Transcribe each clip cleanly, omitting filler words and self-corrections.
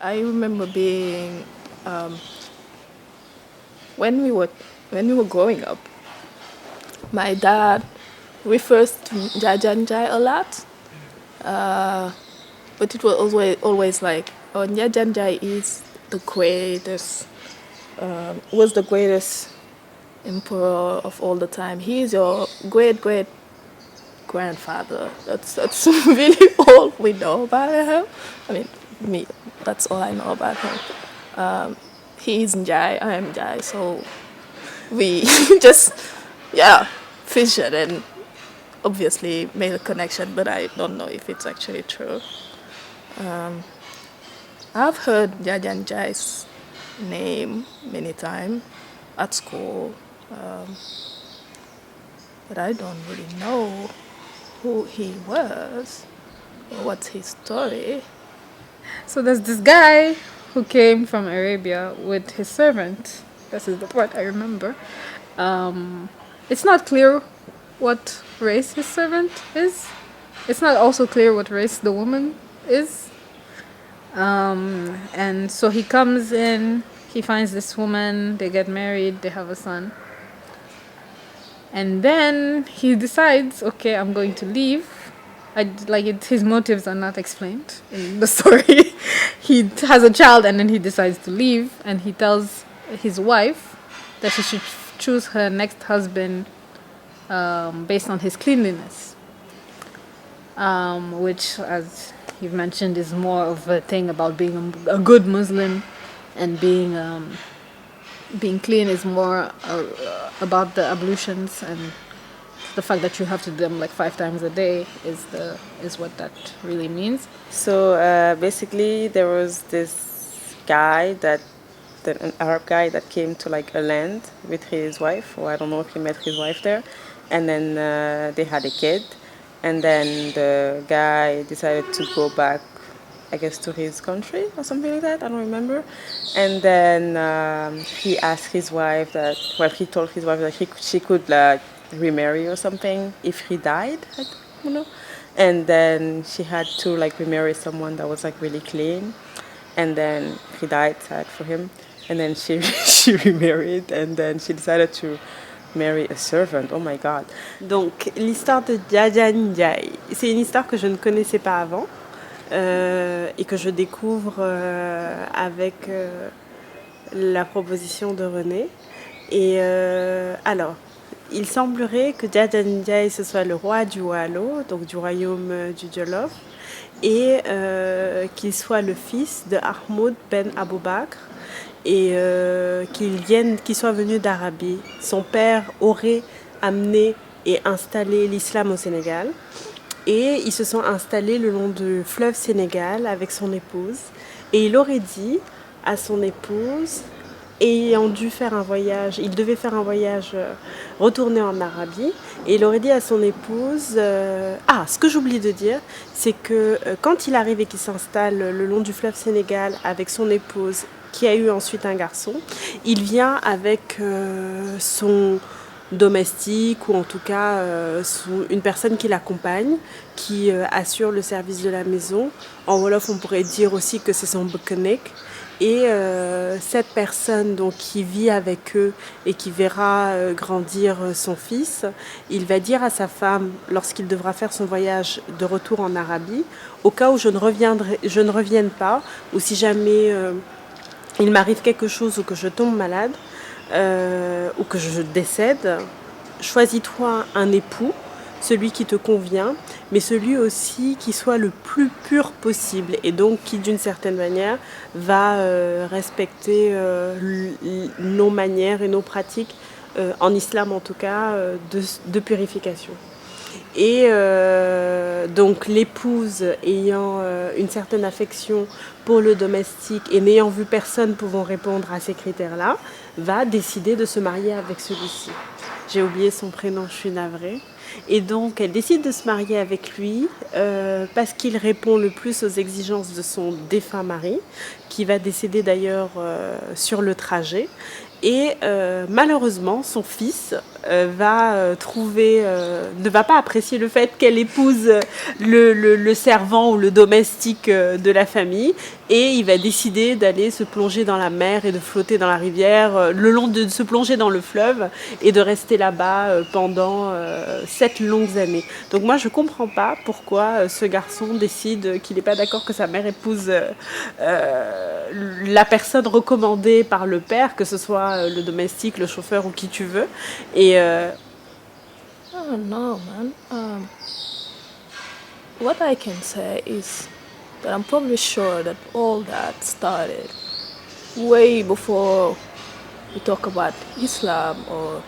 I remember being when we were growing up. My dad refers to Njajanjai a lot, but it was always like, oh, Njajanjai is the greatest, was the greatest emperor of all the time. He is your great grandfather. That's really all we know about him. I mean, me, that's all I know about him. He is Njai, I am Njai, so we just, fished and obviously made a connection, but I don't know if it's actually true. I've heard Njajan Njai's name many times at school, but I don't really know who he was or what's his story. So there's this guy who came from Arabia with his servant. This is the part I remember. It's not clear what race his servant is. It's not also clear what race the woman is. And so he comes in, he finds this woman, they get married, they have a son. And then he decides, okay, I'm going to leave. His motives are not explained in the story. He has a child and then he decides to leave, and he tells his wife that she should choose her next husband based on his cleanliness, which, as you've mentioned, is more of a thing about being a good Muslim, and being clean is more about the ablutions, and the fact that you have to do them like 5 times a day is what that really means. So basically, there was this guy an Arab guy that came to like a land with his wife, or I don't know if he met his wife there, and then they had a kid, and then the guy decided to go back, I guess, to his country or something like that, I don't remember. And then he asked his wife he told his wife that she could remarry or something if he died, and then she had to like remarry someone that was like really clean, and then he died, sad for him, and then she remarried, and then she decided to marry a servant. Oh my god. Donc l'histoire de Njajan Njai, c'est une histoire que je ne connaissais pas avant et que je découvre avec la proposition de Renée. Et alors, il semblerait que Njajan Njai ce soit le roi du Waalo, donc du royaume du Jolof, et qu'il soit le fils de Ahmoud Ben Aboubakr, et qu'il soit venu d'Arabie. Son père aurait amené et installé l'islam au Sénégal, et ils se sont installés le long du fleuve Sénégal avec son épouse, et il aurait dit à son épouse, ayant dû faire un voyage, il devait faire un voyage, retourner en Arabie, et il aurait dit à son épouse, ce que j'oublie de dire, c'est que quand il arrive et qu'il s'installe le long du fleuve Sénégal avec son épouse, qui a eu ensuite un garçon, il vient avec son domestique, ou en tout cas une personne qui l'accompagne, qui assure le service de la maison. En Wolof, on pourrait dire aussi que c'est son bëkkenek. Et cette personne donc, qui vit avec eux et qui verra grandir son fils, il va dire à sa femme, lorsqu'il devra faire son voyage de retour en Arabie, au cas où je ne revienne pas, ou si jamais il m'arrive quelque chose, ou que je tombe malade, ou que je décède, choisis-toi un époux, celui qui te convient, mais celui aussi qui soit le plus pur possible, et donc qui d'une certaine manière va respecter nos manières et nos pratiques, en islam en tout cas, de purification. Et donc l'épouse ayant une certaine affection pour le domestique et n'ayant vu personne pouvant répondre à ces critères-là, va décider de se marier avec celui-ci. J'ai oublié son prénom, je suis navrée. Et donc elle décide de se marier avec lui parce qu'il répond le plus aux exigences de son défunt mari, qui va décéder d'ailleurs sur le trajet. Et malheureusement, son fils ne va pas apprécier le fait qu'elle épouse le servant ou le domestique de la famille, et il va décider d'aller se plonger dans la mer et de flotter dans la rivière, de se plonger dans le fleuve et de rester là-bas pendant 7 longues années. Donc moi je comprends pas pourquoi ce garçon décide qu'il n'est pas d'accord que sa mère épouse la personne recommandée par le père, que ce soit le domestique, le chauffeur ou qui tu veux. Et Oh no, man. What I can say is that I'm probably sure that all that started way before we talk about Islam, or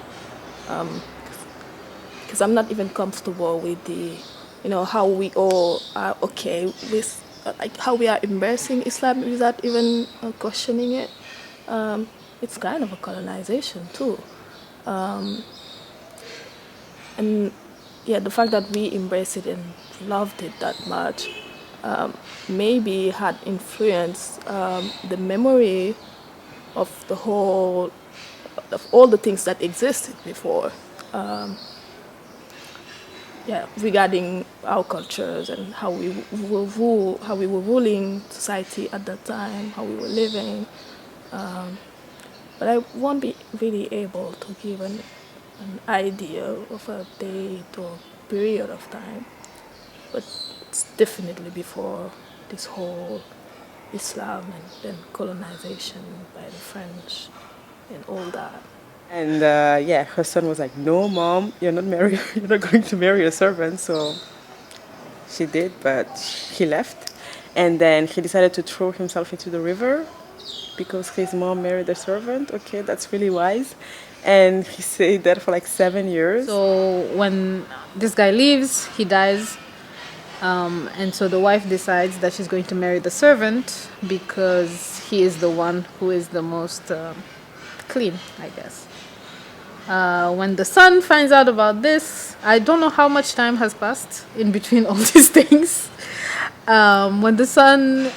because I'm not even comfortable with how we all are okay with like how we are embracing Islam without even questioning it. It's kind of a colonization too. And yeah, the fact that we embraced it and loved it that much maybe had influenced the memory of all the things that existed before. Regarding our cultures and how we were ruling society at that time, how we were living. But I won't be really able to give an idea of a date or period of time. But it's definitely before this whole Islam and then colonization by the French and all that. And her son was like, "No, mom, you're not going to marry a servant." So she did, but he left. And then he decided to throw himself into the river because his mom married a servant. Okay, that's really wise. And he stayed there for like 7 years. So when this guy leaves, he dies. And so the wife decides that she's going to marry the servant because he is the one who is the most clean, I guess. When the son finds out about this, I don't know how much time has passed in between all these things. When the son,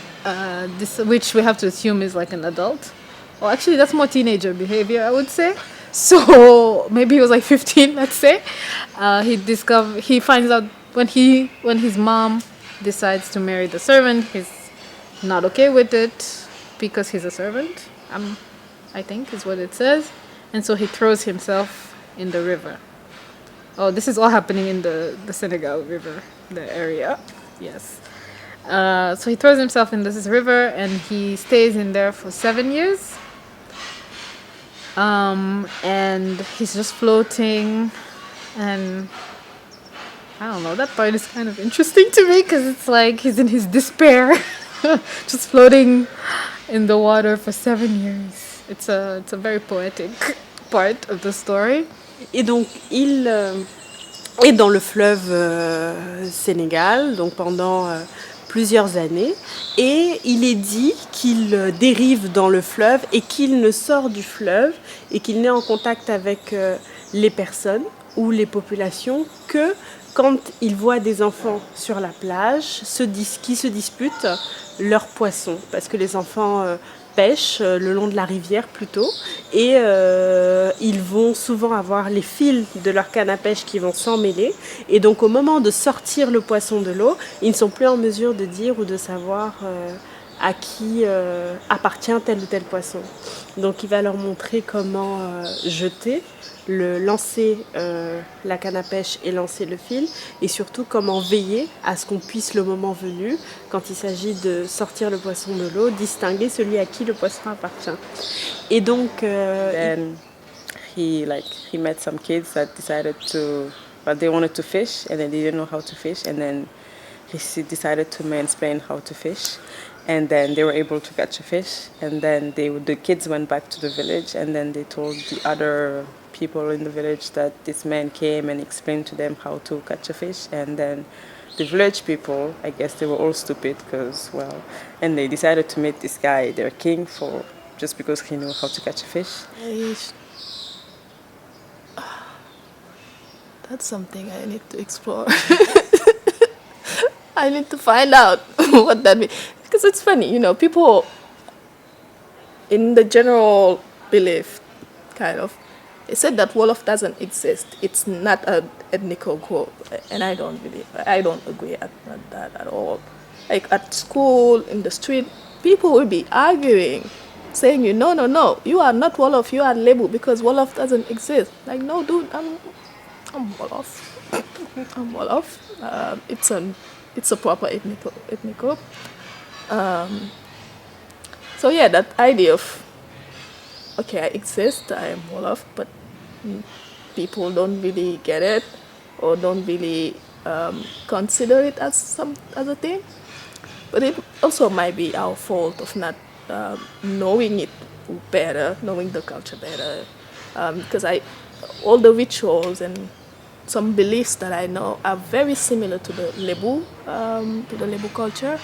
which we have to assume is like an adult, or actually that's more teenager behavior, I would say. So maybe he was like 15, let's say. He finds out when his mom decides to marry the servant, he's not okay with it because he's a servant. I think is what it says. And so he throws himself in the river. Oh, this is all happening in the Senegal River, the area. Yes. So he throws himself in this river and he stays in there for 7 years. And he's just floating, and I don't know, that part is kind of interesting to me because it's like he's in his despair, just floating in the water for 7 years. It's a very poetic part of the story. Et donc il est dans le fleuve Sénégal, donc pendant plusieurs années, et il est dit qu'il dérive dans le fleuve et qu'il ne sort du fleuve et qu'il n'est en contact avec les personnes ou les populations que quand il voit des enfants sur la plage qui se disputent leurs poissons, parce que les enfants pêchent le long de la rivière plutôt, et ils vont souvent avoir les fils de leur canne à pêche qui vont s'emmêler, et donc au moment de sortir le poisson de l'eau, ils ne sont plus en mesure de dire ou de savoir à qui appartient tel ou tel poisson. Donc il va leur montrer comment lancer la canne à pêche et lancer le fil, et surtout comment veiller à ce qu'on puisse, le moment venu, quand il s'agit de sortir le poisson de l'eau, distinguer celui à qui le poisson appartient. Et donc Then he met some kids that decided they wanted to fish and then they didn't know how to fish, and then he decided to mansplain how to fish. And then they were able to catch a fish, and then the kids went back to the village, and then they told the other people in the village that this man came and explained to them how to catch a fish. And then the village people, I guess they were all stupid and they decided to make this guy their king just because he knew how to catch a fish. That's something I need to explore. I need to find out what that means. Because it's funny, people in the general belief, kind of, it said that Wolof doesn't exist. It's not an ethnical group, and I don't agree at that at all. Like at school, in the street, people will be arguing, saying, no, you are not Wolof, you are Lebu, because Wolof doesn't exist. Like, no, dude, I'm Wolof. I'm Wolof. It's a proper ethnic group. So yeah, that idea of, okay, I exist, I am Wolof, but people don't really get it or don't really consider it as a thing. But it also might be our fault of not knowing it better, knowing the culture better. Because all the rituals and some beliefs that I know are very similar to the Lebu culture.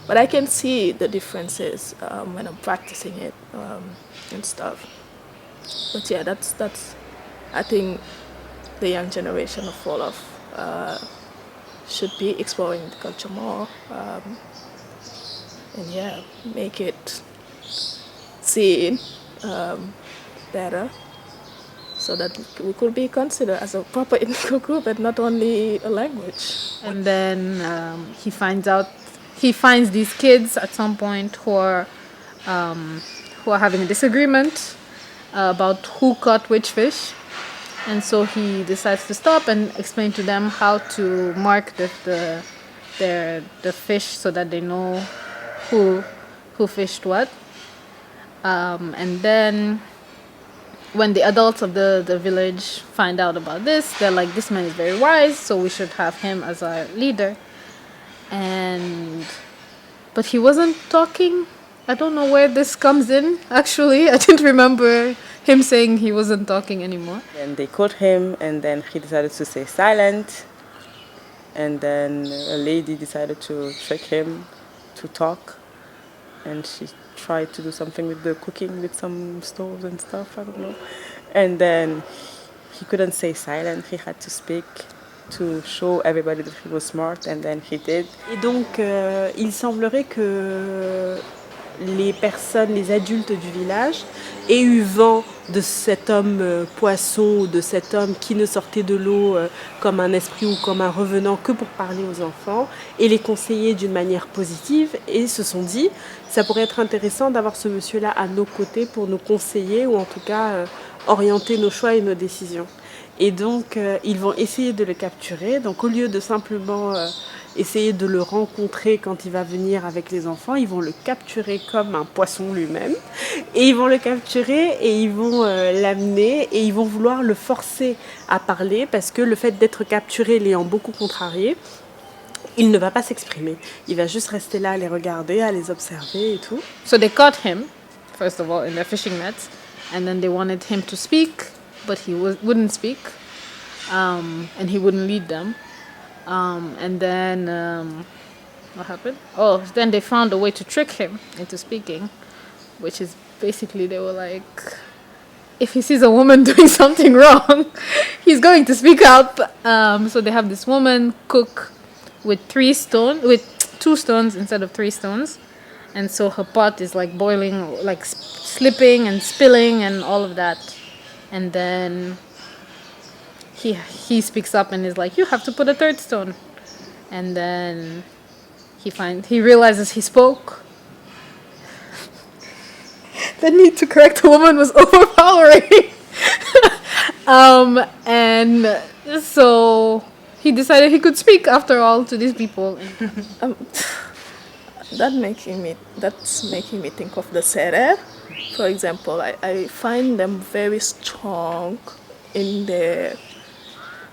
But I can see the differences when I'm practicing it and stuff. But yeah, that's I think the young generation of Wolof should be exploring the culture more, and yeah, make it seen better, so that we could be considered as a proper ethnic group and not only a language. And then he finds these kids at some point who are having a disagreement about who caught which fish. And so he decides to stop and explain to them how to mark the fish so that they know who fished what. And then when the adults of the village find out about this, they're like, this man is very wise, so we should have him as our leader. But he wasn't talking. I don't know where this comes in, actually. I didn't remember him saying he wasn't talking anymore. And they caught him, and then he decided to stay silent. And then a lady decided to trick him to talk. And she tried to do something with the cooking, with some stoves and stuff, I don't know. And then he couldn't stay silent, he had to speak to show everybody that he was smart, and then he did. Et donc, il semblerait que les adultes du village, aient eu vent de cet homme poisson, ou de cet homme qui ne sortait de l'eau comme un esprit ou comme un revenant que pour parler aux enfants, et les conseiller d'une manière positive, et se sont dit, ça pourrait être intéressant d'avoir ce monsieur-là à nos côtés pour nous conseiller, ou en tout cas orienter nos choix et nos décisions. Et donc, ils vont essayer de le capturer. Donc, au lieu de simplement essayer de le rencontrer quand il va venir avec les enfants, ils vont le capturer comme un poisson lui-même. Et ils vont le capturer et ils vont l'amener et ils vont vouloir le forcer à parler parce que le fait d'être capturé l'ayant beaucoup contrarié, il ne va pas s'exprimer. Il va juste rester là à les regarder, à les observer et tout. So they caught him, first of all, in their fishing nets. And then they wanted him to speak, but he wouldn't speak. And he wouldn't lead them. And then, what happened? Oh, then they found a way to trick him into speaking, which is basically they were like, if he sees a woman doing something wrong, he's going to speak up. So they have this woman cook with 2 stones instead of 3 stones. And so her pot is like boiling, like slipping and spilling and all of that. And then he speaks up and is like, you have to put a 3rd stone. And then he realizes he spoke. The need to correct the woman was overpowering. And so he decided he could speak after all to these people. That's making me think of the Serer. For example, I find them very strong in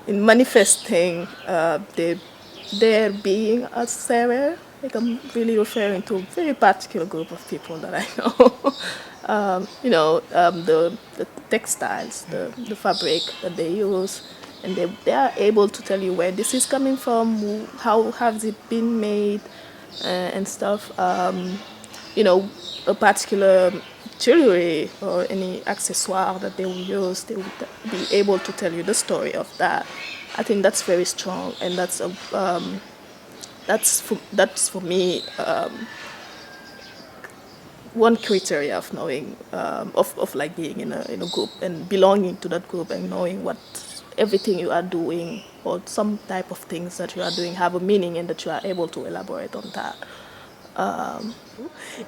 manifesting their being a Serer. Like, I'm really referring to a very particular group of people that I know. The textiles, the fabric that they use, and they are able to tell you where this is coming from, how has it been made, and stuff. A particular jewelry or any accessoire that they will use, they will be able to tell you the story of that. I think that's very strong, and that's for me one criteria of knowing of like being in a group and belonging to that group and knowing what everything you are doing or some type of things that you are doing have a meaning and that you are able to elaborate on that.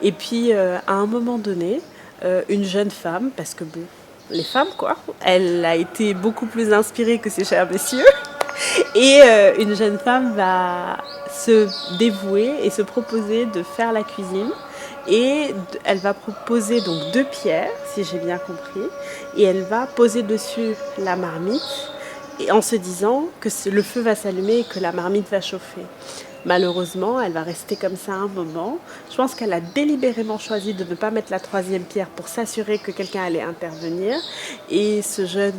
Et puis, à un moment donné, une jeune femme, parce que bon, les femmes, quoi, elle a été beaucoup plus inspirée que ses chers messieurs. Et une jeune femme va se dévouer et se proposer de faire la cuisine. Et elle va proposer donc 2 pierres, si j'ai bien compris, et elle va poser dessus la marmite, et en se disant que le feu va s'allumer et que la marmite va chauffer. Malheureusement, elle va rester comme ça un moment. Je pense qu'elle a délibérément choisi de ne pas mettre la 3e pierre pour s'assurer que quelqu'un allait intervenir. Et ce jeune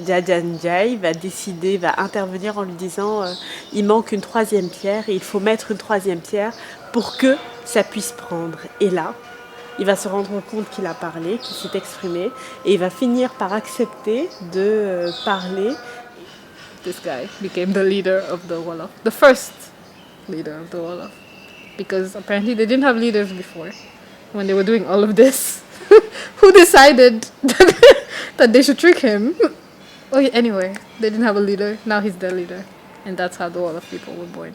Djadjanjai va intervenir en lui disant il manque une 3e pierre et il faut mettre une 3e pierre pour que ça puisse prendre. Et là, il va se rendre compte qu'il a parlé, qu'il s'est exprimé, et il va finir par accepter de parler. This guy became the leader of the Wolof, the first leader of the Wolof, because apparently they didn't have leaders before when they were doing all of this. Who decided that they should trick him? Oh, yeah, anyway, they didn't have a leader. Now he's their leader, and that's how the Wolof people were born.